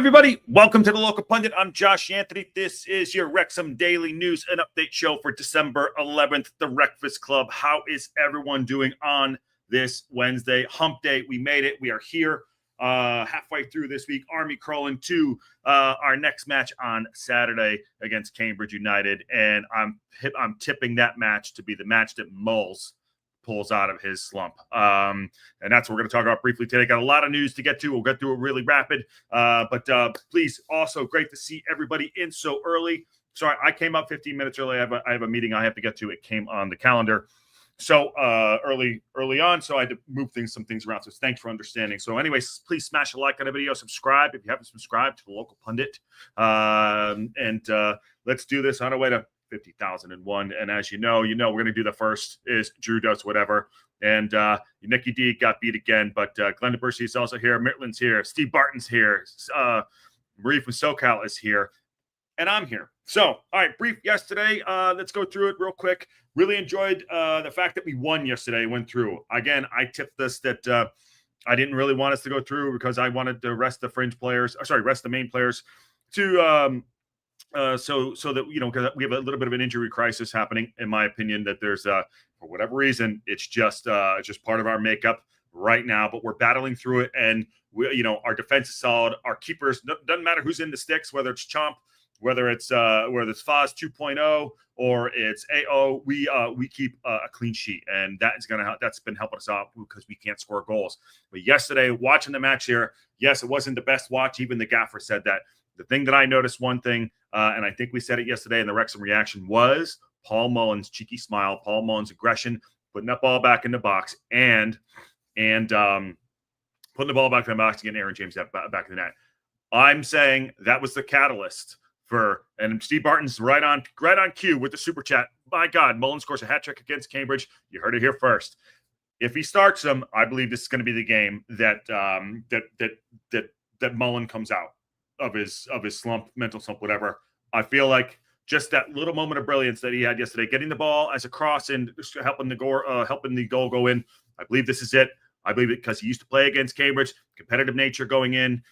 everybody? Welcome to the Local Pundit. I'm Josh Anthony. This is your Wrexham Daily News and Update show for December 11th, the Breakfast Club. How is everyone doing on this Wednesday? Hump Day. We made it. We are here halfway through this week. Army crawling to our next match on Saturday against Cambridge United. And I'm tipping that match to be the match that Mulls pulls out of his slump. And that's what we're going to talk about briefly today. Got a lot of news to get to. We'll get through it really rapid. But please, also great to see everybody in so early. Sorry, I came up 15 minutes early. I have a meeting I have to get to. It came on the calendar so early on, so I had to move some things around. So thanks for understanding. So anyways, please smash a like on the video. Subscribe if you haven't subscribed to the Local Pundit. Let's do this on our way to 50,001. And as you know, we're going to do the first is Drew does whatever. And Nikki D got beat again, but Glenda Bursey is also here. Maitland's here. Steve Barton's here. Marie from SoCal is here. And I'm here. So, all right, brief yesterday. Let's go through it real quick. Really enjoyed the fact that we won yesterday, went through. Again, I tipped this that I didn't really want us to go through because I wanted to rest the fringe players, rest the main players to so that, because we have a little bit of an injury crisis happening, in my opinion, that there's for whatever reason, it's just part of our makeup right now, but we're battling through it. And we, our defense is solid. Our keepers, doesn't matter who's in the sticks, whether it's Chomp, whether it's Foz 2.0 or it's AO, we keep a clean sheet, and that's been helping us out because we can't score goals. But yesterday, watching the match here, yes, it wasn't the best watch. Even the gaffer said that. The thing that I noticed, one thing, and I think we said it yesterday in the Wrexham reaction, was Paul Mullin's cheeky smile, Paul Mullin's aggression, putting that ball back in the box, and putting the ball back in the box to get Aaron James back in the net. I'm saying that was the catalyst for, and Steve Barton's right on cue with the super chat. My God, Mullin scores a hat trick against Cambridge. You heard it here first. If he starts him, I believe this is going to be the game that Mullin comes out of his slump, mental slump, whatever. I feel like just that little moment of brilliance that he had yesterday, getting the ball as a cross and helping the goal go in. I believe this is it. I believe it because he used to play against Cambridge, competitive nature going in.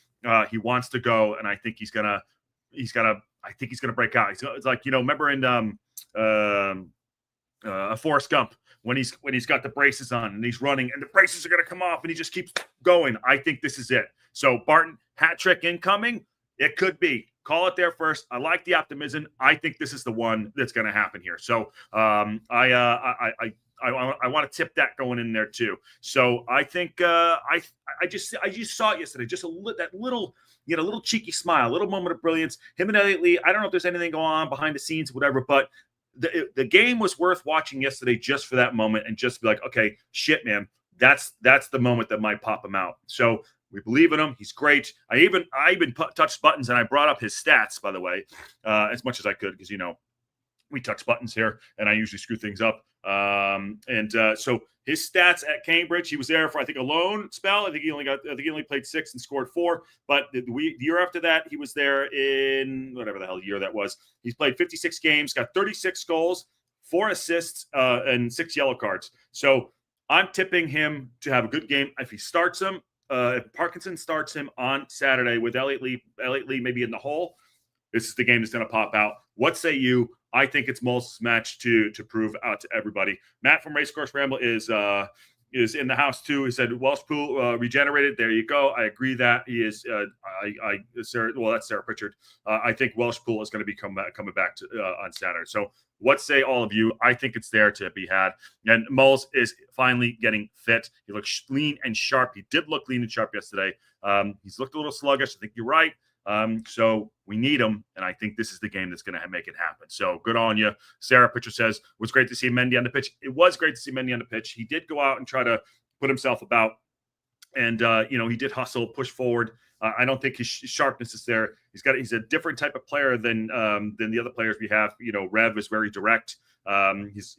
He wants to go, and I think he's gonna break out. It's like, remember in Forrest Gump when he's got the braces on and he's running and the braces are gonna come off and he just keeps going. I think this is it. So Barton, hat trick incoming. It could be. Call it there first. I like the optimism. I think this is the one that's going to happen here. So I want to tip that going in there too. So I think I just saw it yesterday. Just that little cheeky smile, a little moment of brilliance. Him and Elliot Lee. I don't know if there's anything going on behind the scenes, whatever, but the game was worth watching yesterday just for that moment and just be like, okay, shit, man, that's the moment that might pop him out. So we believe in him. He's great. I even touched buttons, and I brought up his stats, by the way, as much as I could, because we touch buttons here, and I usually screw things up. So his stats at Cambridge, he was there for, I think, a loan spell. I think he only played 6 and scored 4. But the year after that, he was there in whatever the hell year that was. He's played 56 games, got 36 goals, 4 assists, and 6 yellow cards. So I'm tipping him to have a good game if he starts him. If Parkinson starts him on Saturday with Elliot Lee maybe in the hole, this is the game that's going to pop out. What say you? I think it's Mulls' match to prove out to everybody. Matt from Racecourse Ramble is in the house too. He said Welshpool regenerated. There you go. I agree that he is. Sarah. Well, that's Sarah Pritchard. I think Welshpool is going to be coming back to on Saturday. So what say all of you? I think it's there to be had. And Mulls is finally getting fit. He looks lean and sharp. He did look lean and sharp yesterday. He's looked a little sluggish. I think you're right. So we need him, and I think this is the game that's going to make it happen. So good on you. Sarah Pritchard says, it was great to see Mendy on the pitch. It was great to see Mendy on the pitch. He did go out and try to put himself about, and, he did hustle, push forward. I don't think his sharpness is there. He's a different type of player than the other players we have. Rev is very direct. He's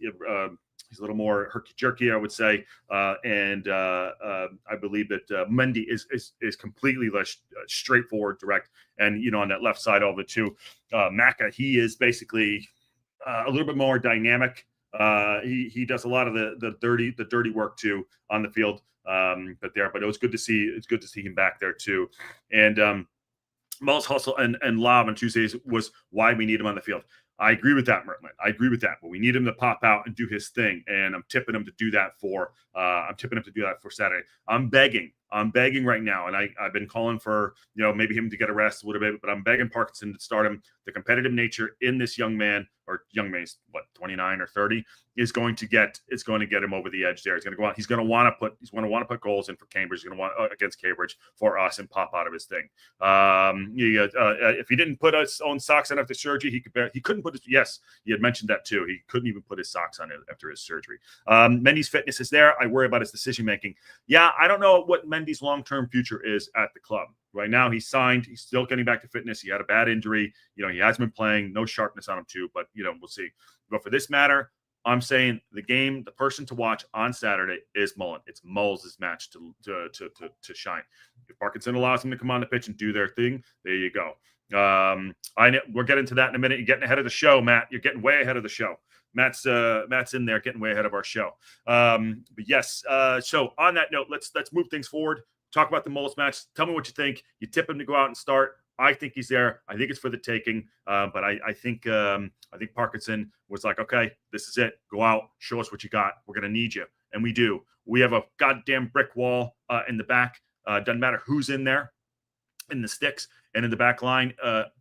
a little more herky-jerky, I would say. And I believe that Mendy is completely less straightforward, direct. And, on that left side of it too. Maka, he is basically a little bit more dynamic. He does a lot of the dirty work too on the field. But it was good to see him back there too. And Mulls, hustle, and lob on Tuesdays was why we need him on the field. I agree with that, Mertman. I agree with that. But we need him to pop out and do his thing, and I'm tipping him to do that for. I'm tipping him to do that for Saturday. I'm begging right now, and I've been calling for maybe him to get a rest a little bit, but I'm begging Parkinson to start him. The competitive nature in this young man, he's what 29 or 30, is going to get him over the edge there. He's going to go out. He's going to want to put goals in for Cambridge. He's going to want against Cambridge for us and pop out of his thing. If he didn't put his own socks on after surgery, he couldn't put his. Yes, he had mentioned that too. He couldn't even put his socks on after his surgery. Mendy's fitness is there. I worry about his decision making. Yeah, I don't know what Mendy's long-term future is at the club. Right now, he's signed. He's still getting back to fitness. He had a bad injury. He hasn't been playing. No sharpness on him too. But we'll see. But for this matter, I'm saying the person to watch on Saturday is Mullin. It's Mulls' match to shine. If Parkinson allows him to come on the pitch and do their thing, there you go. I know we'll get into that in a minute. You're getting ahead of the show, Matt. You're getting way ahead of the show. Matt's in there getting way ahead of our show. But yes, so on that note, let's move things forward. Talk about the Mulls match. Tell me what you think. You tip him to go out and start. I think he's there. I think it's for the taking. But I think Parkinson was like, okay, this is it. Go out, show us what you got. We're gonna need you, and we do. We have a goddamn brick wall in the back. Doesn't matter who's in there, in the sticks and in the back line.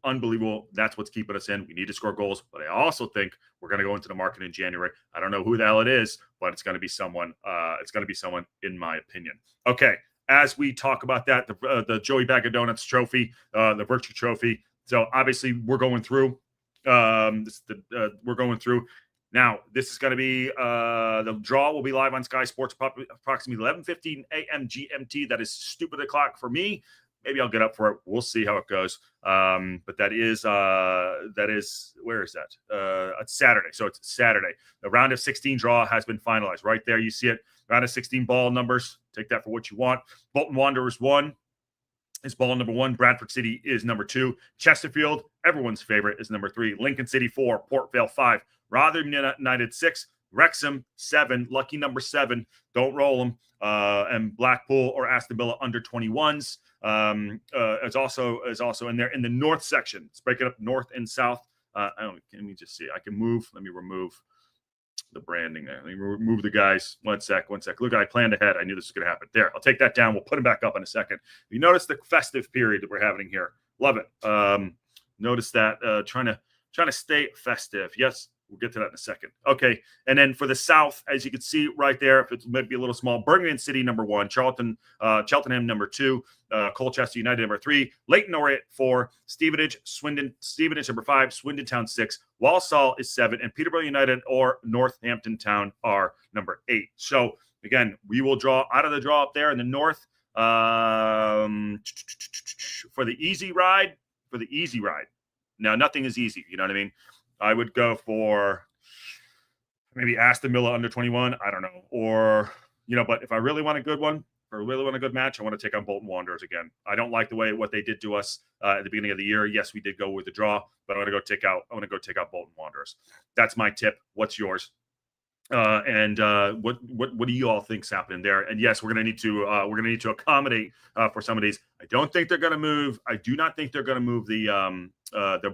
Unbelievable. That's what's keeping us in. We need to score goals, but I also think we're going to go into the market in January. I don't know who the hell it is, but it's going to be someone. It's going to be someone, in my opinion. Okay. As we talk about that, the Joey Bag of Donuts trophy, the Vertu Trophy. So obviously we're going through. We're going through. Now, this is going to be the draw will be live on Sky Sports approximately 11:15 a.m. GMT. That is stupid o'clock for me. Maybe I'll get up for it. We'll see how it goes. But that is where is that? It's Saturday. So it's Saturday. The round of 16 draw has been finalized. Right there, you see it. Round of 16 ball numbers. Take that for what you want. Bolton Wanderers 1 is ball number 1. Bradford City is number 2. Chesterfield, everyone's favorite, is number 3. Lincoln City 4. Port Vale 5. Rotherham United 6. Wrexham 7. Lucky number 7. Don't roll them. And Blackpool or Aston Villa under 21s. It's also in there in the north section. Let's break it up north and south. Let me just see. I can move. Let me remove the branding there. Let me remove the guys. One sec. Look, I planned ahead. I knew this was going to happen. There, I'll take that down. We'll put them back up in a second. You notice the festive period that we're having here. Love it. Notice that. Trying to stay festive. Yes. We'll get to that in a second. Okay. And then for the South, as you can see right there, if it might be a little small, Birmingham City, number 1, Cheltenham, number 2, Colchester United, number 3, Leyton Orient, 4, Stevenage, number 5, Swindon Town, 6, Walsall is 7, and Peterborough United or Northampton Town are number 8. So again, we will draw out of the draw up there in the north for the easy ride. Now, nothing is easy. You know what I mean? I would go for maybe Aston Villa under 21. I don't know. Or, but if I really want a good one, or really want a good match, I want to take on Bolton Wanderers again. I don't like what they did to us at the beginning of the year. Yes, we did go with the draw, but I want to go take out Bolton Wanderers. That's my tip. What's yours? What do you all think's happening there? And yes, we're gonna need to accommodate for some of these. I don't think they're gonna move. I do not think they're gonna move the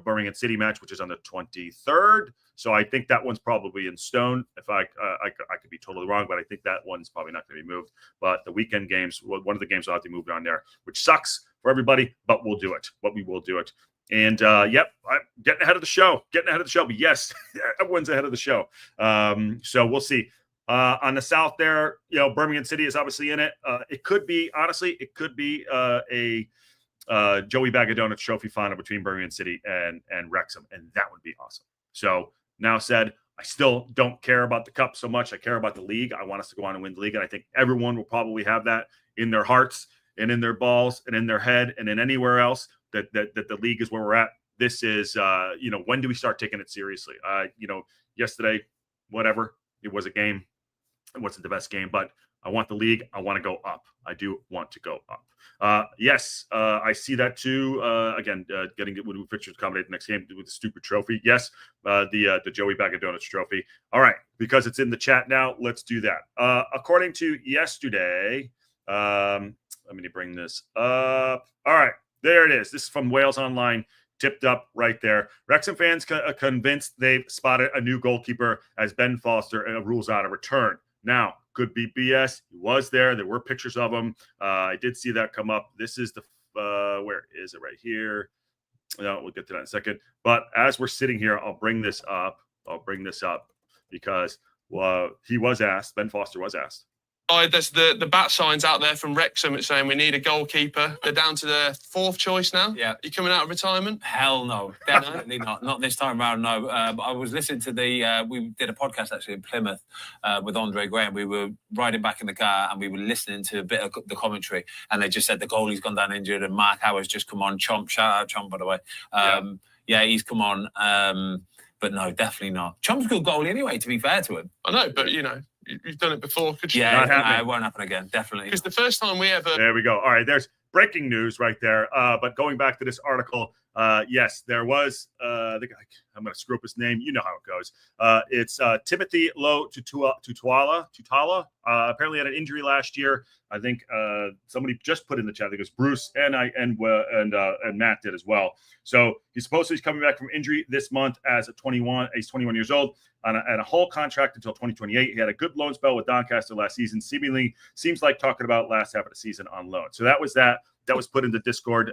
Birmingham City match, which is on the 23rd. So I think that one's probably in stone. If I could be totally wrong, but I think that one's probably not going to be moved. But the weekend games, one of the games will have to be moved on there, which sucks for everybody, but we'll do it. We will do it. And yep, I'm getting ahead of the show. But yes, everyone's ahead of the show. So we'll see. On the south there, Birmingham City is obviously in it. It could be a Joey Bag of Donuts trophy final between Birmingham City and Wrexham, and that would be awesome. So now said, I still don't care about the cup so much. I care about the league. I want us to go on and win the league, and I think everyone will probably have that in their hearts and in their balls and in their head and in anywhere else that the league is where we're at. This is, when do we start taking it seriously? Yesterday, whatever, it was a game. It wasn't the best game, but I want the league. I want to go up. I do want to go up. Yes, I see that too. Again, getting it with fixtures accommodate the next game with the stupid trophy. Yes, the Joey Bag of Donuts trophy. All right, because it's in the chat now, let's do that. According to yesterday, let me bring this up. All right, There it is. This is from Wales Online, tipped up right there. Wrexham fans convinced they've spotted a new goalkeeper as Ben Foster rules out a return. Now, could be BS. He was there. There were pictures of him. I did see that come up. This is the where is it? Right here. No, we'll get to that in a second. But as we're sitting here, I'll bring this up. Because he was asked. Ben Foster was asked. Oh, there's the bat signs out there from Wrexham. It's saying we need a goalkeeper. They're down to the 4th choice now. Yeah. You coming out of retirement? Hell no, definitely not. Not this time around. No. I was listening to we did a podcast actually in Plymouth with Andre Graham. We were riding back in the car and we were listening to a bit of the commentary, and they just said the goalie's gone down injured and Mark Howard's just come on. Chomp, shout out Chomp, by the way. Yeah, he's come on. But no, definitely not. Chomp's a good goalie anyway, to be fair to him. I know, but you've done it before. Could you? Yeah, it won't happen again. Definitely. Because the first time we ever. There we go. All right, there's breaking news right there. But going back to this article, yes, there was. I'm going to screw up his name. You know how it goes. It's Timothy Lo Tutala. Apparently had an injury last year. I think somebody just put in the chat. I think it was Bruce and Matt did as well. So he's coming back from injury this month as 21. He's 21 years old on a whole contract until 2028. He had a good loan spell with Doncaster last season. Seemingly seems like talking about last half of the season on loan. So that was that. That was put into Discord.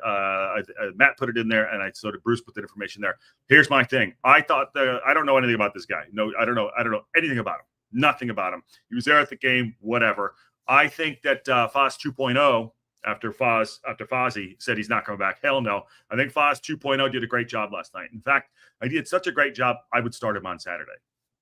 Matt put it in there, and Bruce put the information there. Here's my thing. I don't know anything about this guy. No, I don't know anything about him. Nothing about him. He was there at the game, whatever. I think that Foz 2.0, after Fozzie said he's not coming back, hell no. I think Foz 2.0 did a great job last night. In fact, I did such a great job, I would start him on Saturday.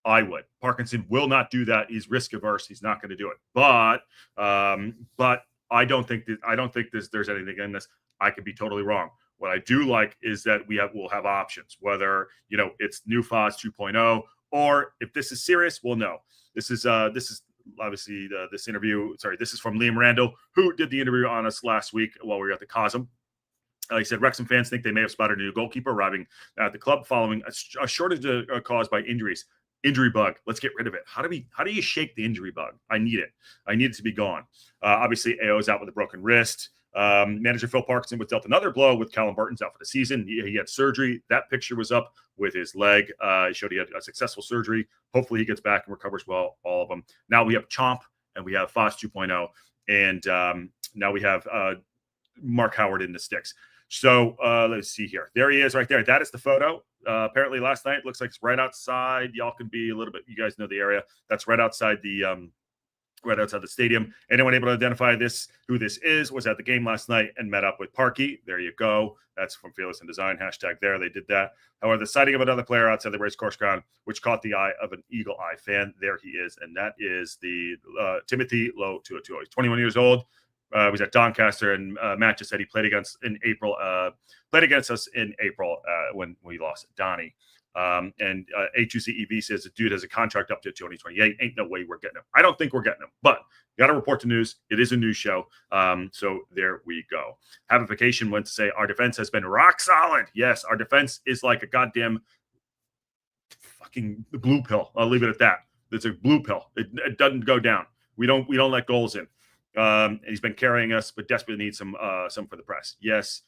I would. Parkinson will not do that. He's risk averse. He's not going to do it. But I don't think there's anything in this. I could be totally wrong. What I do like is that we'll have options, whether it's new Foz 2.0 or if this is serious, we'll know. This is obviously this interview. Sorry, this is from Liam Randall, who did the interview on us last week while we were at the Cosm. He said Wrexham fans think they may have spotted a new goalkeeper arriving at the club following a shortage caused by injuries. Injury bug. Let's get rid of it. How do you shake the injury bug? I need it. I need it to be gone. Obviously, AO's out with a broken wrist. Manager Phil Parkinson was dealt another blow with Callum Burton's out for the season. He had surgery. That picture was up with his leg. He showed he had a successful surgery. Hopefully he gets back and recovers well, all of them. Now we have Chomp and we have Foz 2.0. And now we have Mark Howard in the sticks. So let's see here. There he is right there. That is the photo. Apparently last night, looks like it's right outside. Y'all can be a little bit, you guys know the area. That's right outside the stadium. Anyone able to identify who this is, was at the game last night and met up with Parky. There you go. That's from Fearless and Design. # there. They did that. However, the sighting of another player outside the race course ground, which caught the eye of an Eagle Eye fan. There he is. And that is the Timothy Lo 202. He's 21 years old. He was at Doncaster, and Matt just said he played against us in April when we lost Donnie. And A2CEV says the dude has a contract up to 2028. Ain't no way we're getting him. I don't think we're getting him, but got to report the news. It is a news show. So there we go. Havification went to say our defense has been rock solid. Yes, our defense is like a goddamn fucking blue pill. I'll leave it at that. It's a blue pill. It doesn't go down. We don't let goals in. He's been carrying us, but desperately need some for the press. Yes,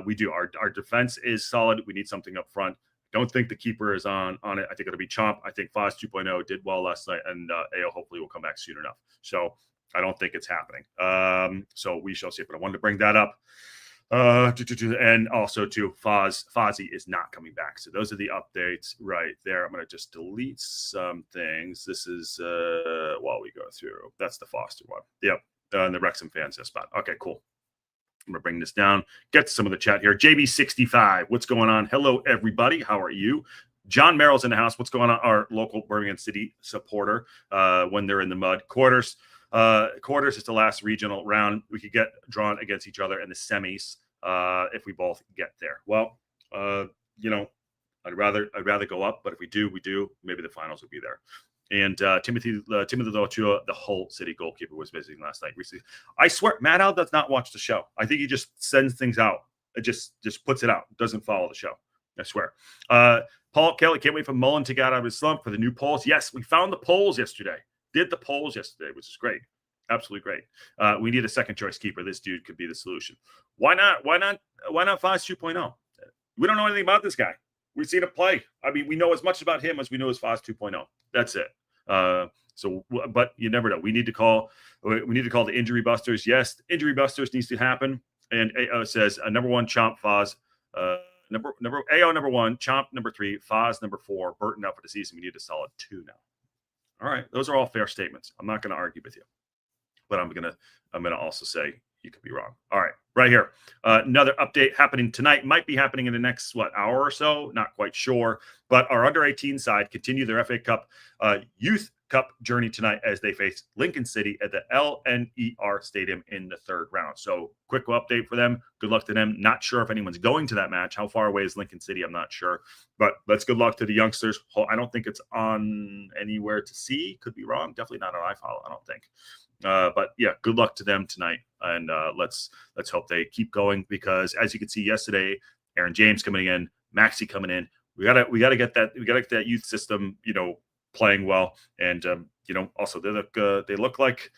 we do. Our defense is solid. We need something up front. Don't think the keeper is on it. I think it'll be Chomp. I think Foz 2.0 did well last night, and AO hopefully will come back soon enough. So I don't think it's happening. So we shall see. But I wanted to bring that up. And also too, Fozzie is not coming back. So those are the updates right there. I'm going to just delete some things. This is while we go through. That's the Foster one. Yep. And the Wrexham fans spot. Okay, cool. I'm going to bring this down. Get to some of the chat here. JB65, what's going on? Hello, everybody. How are you? John Merrill's in the house. What's going on? Our local Birmingham City supporter when they're in the mud. Quarters is the last regional round. We could get drawn against each other in the semis if we both get there. Well, I'd rather go up, but if we do. Maybe the finals will be there. And Timothy Lotua, the Hull City goalkeeper, was visiting last night recently. I swear, Matt Al does not watch the show. I think he just sends things out. It just puts it out. Doesn't follow the show. I swear. Paul Kelly, can't wait for Mullin to get out of his slump for the new polls. Yes, we found the polls yesterday. Did the polls yesterday, which is great. Absolutely great. We need a second choice keeper. This dude could be the solution. Why not Foz 2.0? We don't know anything about this guy. We've seen him play. I mean, we know as much about him as we know as Foz 2.0. That's it. But you never know. We need to call the injury busters. Yes, injury busters needs to happen. And AO says number 1, Chomp, Foz. AO number 1, Chomp number 3, Foz number 4, Burton out for the season. We need a solid 2 now. All right, those are all fair statements. I'm not going to argue with you, but I'm gonna also say you could be wrong. All right, right here, another update happening tonight. Might be happening in the next hour or so. Not quite sure, but our under 18 side continue their FA Cup Youth Cup journey tonight as they face Lincoln City at the LNER Stadium in the 3rd round. So quick update for them. Good luck to them. Not sure if anyone's going to that match. How far away is Lincoln City? I'm not sure, but let's good luck to the youngsters. I don't think it's on anywhere to see. Could be wrong. Definitely not on iFollow, I don't think. But yeah, good luck to them tonight. And let's hope they keep going, because as you can see yesterday, Aaron James coming in, Maxi coming in. We gotta get that youth system, playing well. And also they look like,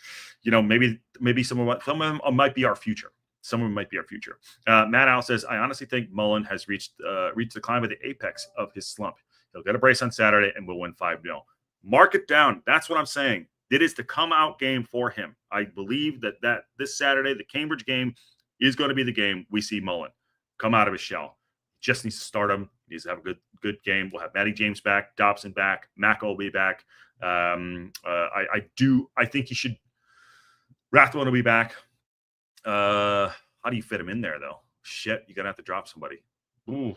maybe some of them might be our future. Some of them might be our future. Matt Al says, I honestly think Mullin has reached the climb of the apex of his slump. He'll get a brace on Saturday and we'll win 5-0. Mark it down. That's what I'm saying. It is the come out game for him. I believe that this Saturday, the Cambridge game, is going to be the game we see Mullin come out of his shell. Just needs to start him. He needs to have a good game. We'll have Matty James back, Dobson back, Mack will be back. I think he should. Rathbone will be back. How do you fit him in there though? Shit, you're gonna have to drop somebody. Ooh.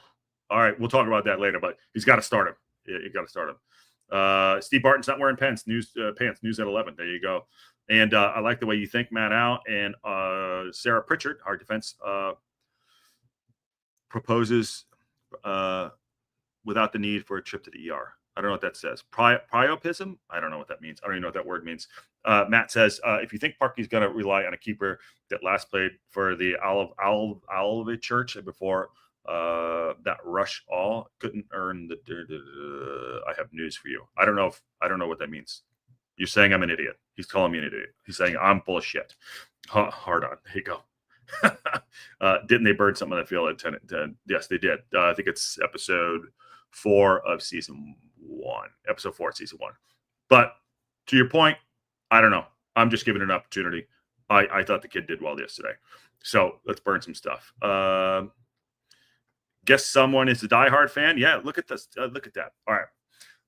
All right, we'll talk about that later. But he's got to start him. You got to start him. Steve Barton's not wearing pants. News at 11. There you go. And I like the way you think, Matt Al. And Sarah Pritchard, our defense, proposes without the need for a trip to the ER. I don't know what that says. Priapism? I don't know what that means. I don't even know what that word means. Matt says, if you think Parky's going to rely on a keeper that last played for the Olivet Church before that Rush all couldn't earn the I have news for you. I don't know what that means. You're saying I'm an idiot. He's calling me an idiot. He's saying I'm full of shit. Hard on. Here you go. Didn't they burn something on the field at 10? Yes, they did. I think it's episode 4 of season 1. Episode 4 of season 1. But to your point, I don't know. I'm just giving it an opportunity. I thought the kid did well yesterday. So let's burn some stuff. Guess someone is a diehard fan. Yeah, look at this. Look at that. All right.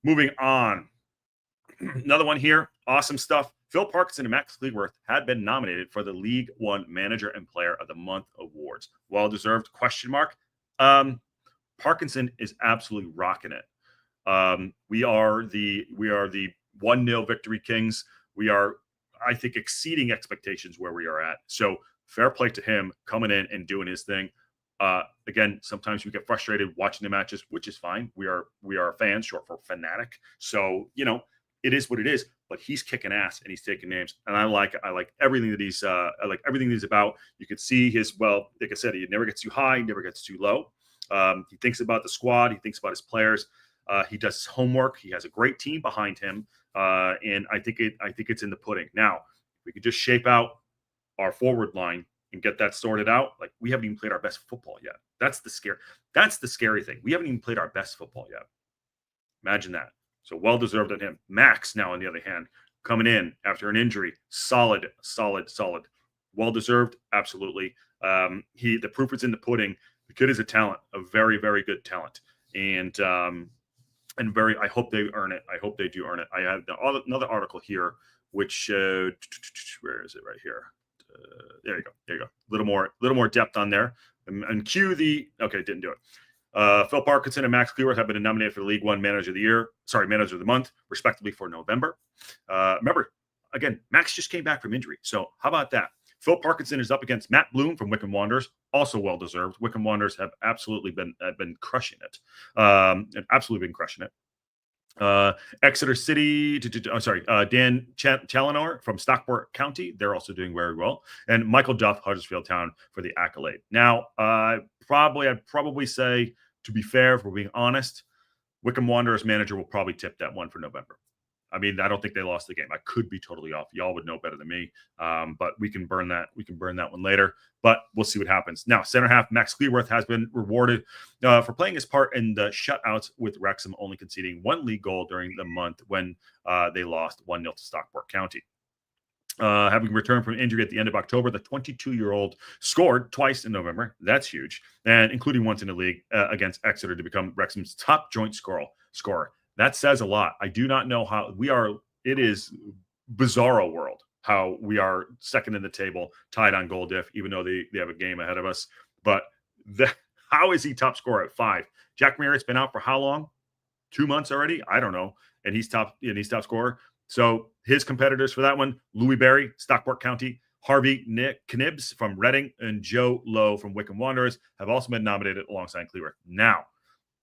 Moving on. Another one here. Awesome stuff. Phil Parkinson and Max Cleworth had been nominated for the League One Manager and Player of the Month awards. Well-deserved ? Parkinson is absolutely rocking it. We are the 1-0 victory kings. We are, I think, exceeding expectations where we are at. So fair play to him coming in and doing his thing. Again, sometimes we get frustrated watching the matches, which is fine. We are fans, short for fanatic. So, it is what it is, but he's kicking ass and he's taking names. And I like everything that he's about. You could see like I said, he never gets too high, never gets too low. He thinks about the squad. He thinks about his players. He does his homework. He has a great team behind him. And I think it's in the pudding. Now, if we could just shape out our forward line and get that sorted out, like we haven't even played our best football yet. That's the scary thing. We haven't even played our best football yet. Imagine that. So well-deserved on him. Max, now, on the other hand, coming in after an injury. Solid. Well-deserved, absolutely. The proof is in the pudding. The kid is a talent, a very, very good talent. And I hope they earn it. I hope they do earn it. I have another article here, which, where is it? Right here. There you go. A little more depth on there. And cue okay, didn't do it. Phil Parkinson and Max Cleworth have been nominated for the League One Manager of the Month, respectively, for November. Remember, again, Max just came back from injury. So how about that? Phil Parkinson is up against Matt Bloom from Wycombe Wanderers, also well-deserved. Wycombe Wanderers have absolutely been crushing it. Exeter City, Dan Challinor from Stockport County. They're also doing very well. And Michael Duff, Huddersfield Town, for the accolade. Now, I'd probably say, to be fair, if we're being honest, Wycombe Wanderers manager will probably tip that one for November. I mean, I don't think they lost the game. I could be totally off. Y'all would know better than me. But we can burn that. We can burn that one later. But we'll see what happens. Now, center half Max Clearworth has been rewarded for playing his part in the shutouts with Wrexham, only conceding 1 league goal during the month when they lost 1-0 to Stockport County. Having returned from injury at the end of October, the 22-year-old scored twice in November. That's huge, and including once in the league against Exeter to become Wrexham's top joint scorer. That says a lot. I do not know how we are. It is bizarro world how we are second in the table, tied on goal diff, even though they have a game ahead of us. But how is he top scorer at 5? Jack Merritt's been out for how long? 2 months already? I don't know. And he's top scorer. So his competitors for that one, Louis Barry, Stockport County, Harvey Knibbs from Reading, and Joe Lowe from Wycombe Wanderers have also been nominated alongside Clearworth. Now,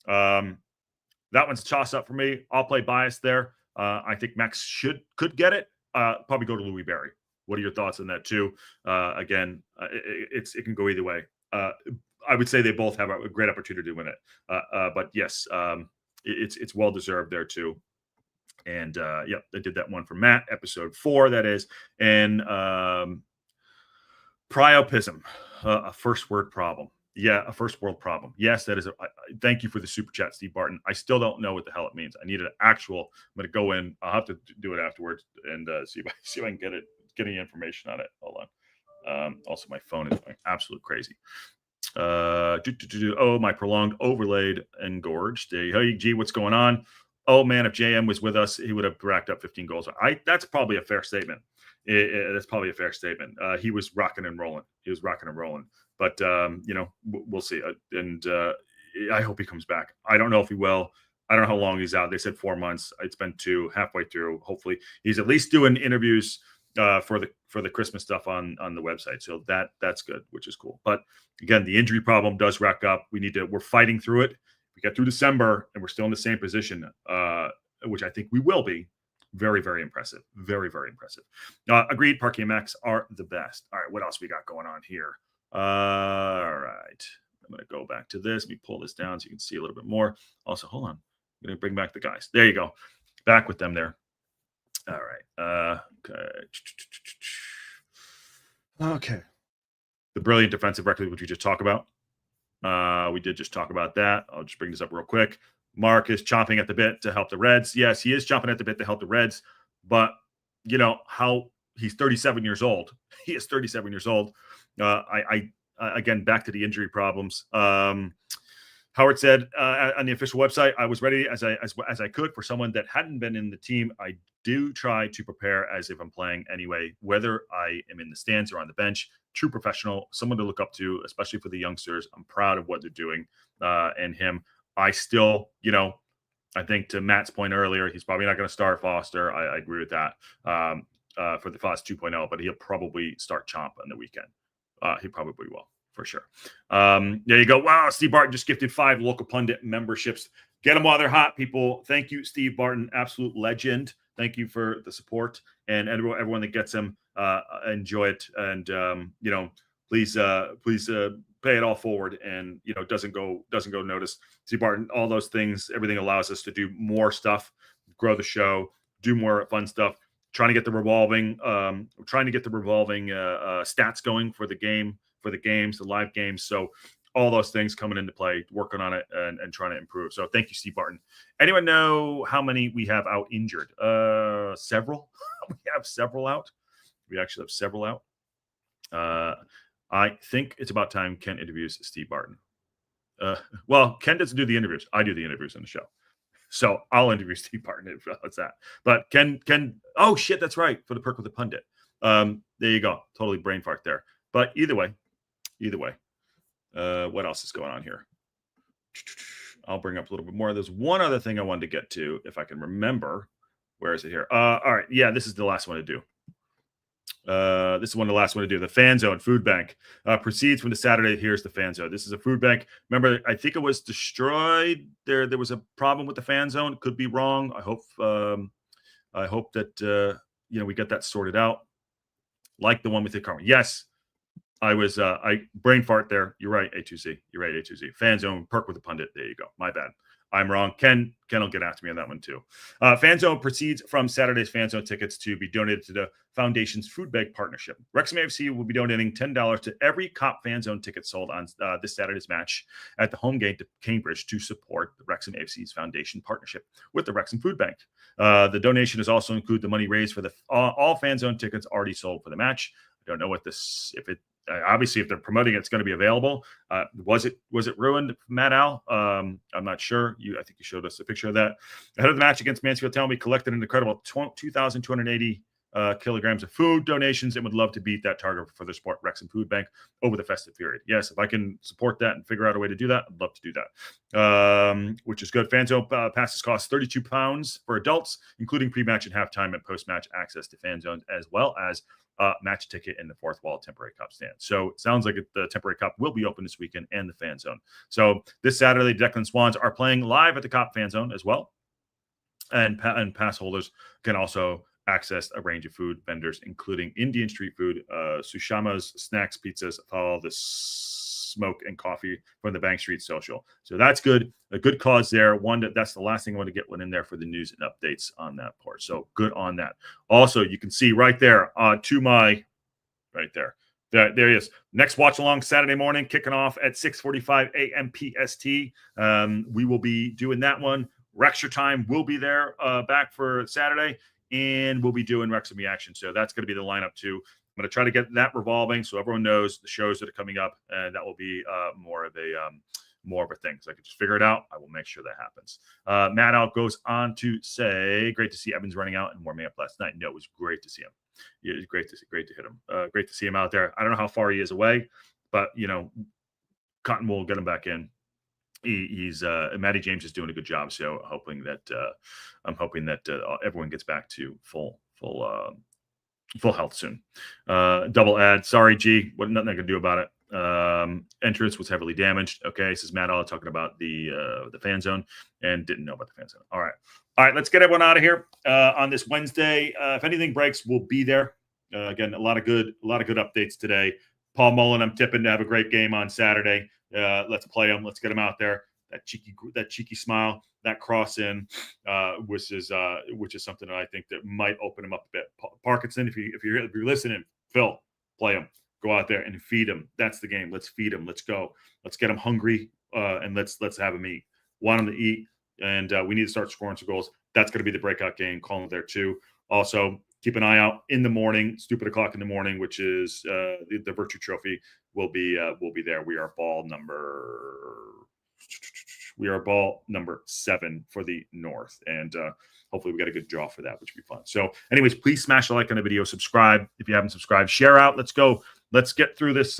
that one's a toss-up for me. I'll play bias there. I think Max could get it. Probably go to Louis Barry. What are your thoughts on that too? Again, it can go either way. I would say they both have a great opportunity to win it. But yes, it's well-deserved there too. And I did that one for Matt, episode 4, that is. And priapism, a first word problem. Yeah, a first world problem. Yes, that is. Thank you for the super chat, Steve Barton. I still don't know what the hell it means. I need an actual. I'm going to go in. I'll have to do it afterwards and see if I can get any information on it. Hold on. Also, my phone is going absolute crazy. Oh, my prolonged overlaid engorged. Hey, G, what's going on? Oh man, if JM was with us, he would have racked up 15 goals. That's probably a fair statement. That's probably a fair statement. He was rocking and rolling. But we'll see. I hope he comes back. I don't know if he will. I don't know how long he's out. They said 4 months. It's been 2, halfway through. Hopefully, he's at least doing interviews for the Christmas stuff on the website. So that's good, which is cool. But again, the injury problem does rack up. We're fighting through it. We get through December and we're still in the same position, which I think we will be. Very, very impressive. Very, very impressive. Agreed. Parky and Max are the best. All right. What else we got going on here? All right. I'm going to go back to this. Let me pull this down so you can see a little bit more. Also, hold on. I'm going to bring back the guys. There you go. Back with them there. All right. Okay. The brilliant defensive record, which we just talked about. We did just talk about that. I'll just bring this up real quick. Mark is chomping at the bit to help the Reds. Yes, he is chomping at the bit to help the Reds. But, how he's 37 years old. He is 37 years old. Again, back to the injury problems. Howard said on the official website, I was ready as I could for someone that hadn't been in the team. I do try to prepare as if I'm playing anyway, whether I am in the stands or on the bench. True professional, someone to look up to, especially for the youngsters. I'm proud of what they're doing. And him, I still, I think to Matt's point earlier, he's probably not going to start Foster. I agree with that for the Foster 2.0, but he'll probably start Chomp on the weekend. He probably will, for sure. There you go. Wow, Steve Barton just gifted 5 local pundit memberships. Get them while they're hot, people. Thank you, Steve Barton. Absolute legend. Thank you for the support. And everyone that gets them, enjoy it. And, please pay it all forward and, doesn't go notice. Steve Barton, all those things, everything allows us to do more stuff, grow the show, do more fun stuff. Trying to get the revolving stats going for the games, the live games. So all those things coming into play, working on it and trying to improve. So thank you, Steve Barton. Anyone know how many we have out injured? Several. We have several out. We actually have several out. I think it's about time Ken interviews Steve Barton. Well, Ken doesn't do the interviews. I do the interviews on the show. So I'll interview Steve Barton if that's that. But Ken, oh shit, that's right, for the perk with the pundit. There you go. Totally brain fart there. But either way, what else is going on here? I'll bring up a little bit more. There's one other thing I wanted to get to, if I can remember. Where is it here? All right. Yeah, this is the last one to do. This is one of the last one to do. The Fan Zone Food Bank proceeds from the Saturday. Here's the Fan Zone. This is a food bank. Remember, I think it was destroyed. There was a problem with the Fan Zone. Could be wrong. I hope that we get that sorted out. Like the one with the car. Yes, I brain fart there. You're right, A2C. Fan Zone perk with the pundit. There you go. My bad. I'm wrong. Ken will get after me on that one too. Fan Zone proceeds from Saturday's Fan Zone tickets to be donated to the Foundation's Food Bag Partnership. Wrexham AFC will be donating $10 to every Cop Fan Zone ticket sold on this Saturday's match at the home game to Cambridge to support the Wrexham AFC's Foundation partnership with the Wrexham Food Bank. The donation is also include the money raised for the all Fan Zone tickets already sold for the match. I don't know what this, obviously, if they're promoting it, it's going to be available. Was it ruined, Matt Al? I'm not sure. I think you showed us a picture of that. Ahead of the match against Mansfield Town, we collected an incredible 2,280 kilograms of food donations and would love to beat that target for the Sport Wrexham Food Bank over the festive period. Yes, if I can support that and figure out a way to do that, I'd love to do that, which is good. Fan Zone passes cost £32 for adults, including pre-match and halftime and post-match access to Fan Zones, as well as match ticket in the fourth wall temporary cup stand. So it sounds like the temporary cup will be open this weekend and the Fan Zone. So this Saturday, Declan Swans are playing live at the Cop Fan Zone as well. And pass holders can also access a range of food vendors, including Indian street food, sushamas, snacks, pizzas, all the smoke and coffee from the Bank Street Social. So that's good. A good cause there. That's the last thing I want to get one in there for the news and updates on that part. So good on that. Also, you can see right there to my right there. There he is. Next watch along Saturday morning, kicking off at 6:45 a.m. PST. We will be doing that one. Wrexham time will be there back for Saturday, and we'll be doing Wrexham reaction. So that's going to be the lineup too. I'm going to try to get that revolving so everyone knows the shows that are coming up, and that will be more of a thing. So I can just figure it out. I will make sure that happens. Matt Out goes on to say, great to see Evans running out and warming up last night. No, it was great to see him. It was great to hit him. Great to see him out there. I don't know how far he is away, but Cotton will get him back in. He's Matty James is doing a good job. So I'm hoping that everyone gets back to full health soon. Double ad. Sorry, G. Nothing I can do about it. Entrance was heavily damaged. Okay, this is Matt All talking about the Fan Zone and didn't know about the Fan Zone. All right. Let's get everyone out of here on this Wednesday. If anything breaks, we'll be there. Again, a lot of good updates today. Paul Mullin, I'm tipping to have a great game on Saturday. Let's play him. Let's get him out there. That cheeky smile, that cross in, which is something that I think that might open him up a bit. Parkinson, if you're listening, Phil, play him. Go out there and feed him. That's the game. Let's feed him. Let's go. Let's get him hungry, and let's have him eat. Want him to eat, and we need to start scoring some goals. That's going to be the breakout game. Call him there too. Also, keep an eye out in the morning, stupid o'clock in the morning, which is the Vertu Trophy. Will be there. We are ball number 7 for the North, and hopefully we got a good draw for that, which would be fun. So, anyways, please smash a like on the video, subscribe if you haven't subscribed, share out. Let's go. Let's get through this.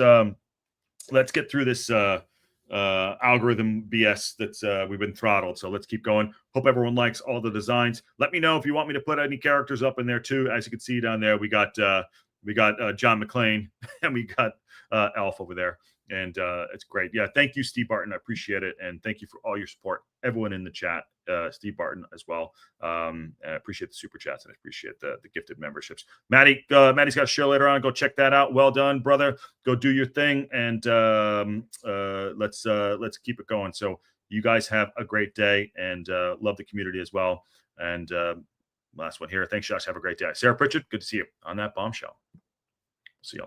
Algorithm BS that's we've been throttled. So let's keep going. Hope everyone likes all the designs. Let me know if you want me to put any characters up in there too. As you can see down there, we got John McClane and we got Elf over there, and it's great. Yeah, thank you, Steve Barton. I appreciate it, and thank you for all your support. Everyone in the chat, Steve Barton as well. I appreciate the super chats and I appreciate the gifted memberships. Maddie's got a show later on. Go check that out. Well done, brother. Go do your thing, and let's keep it going. So you guys have a great day, and love the community as well. And last one here. Thanks, Josh. Have a great day. Sarah Pritchard, good to see you on that bombshell. See y'all.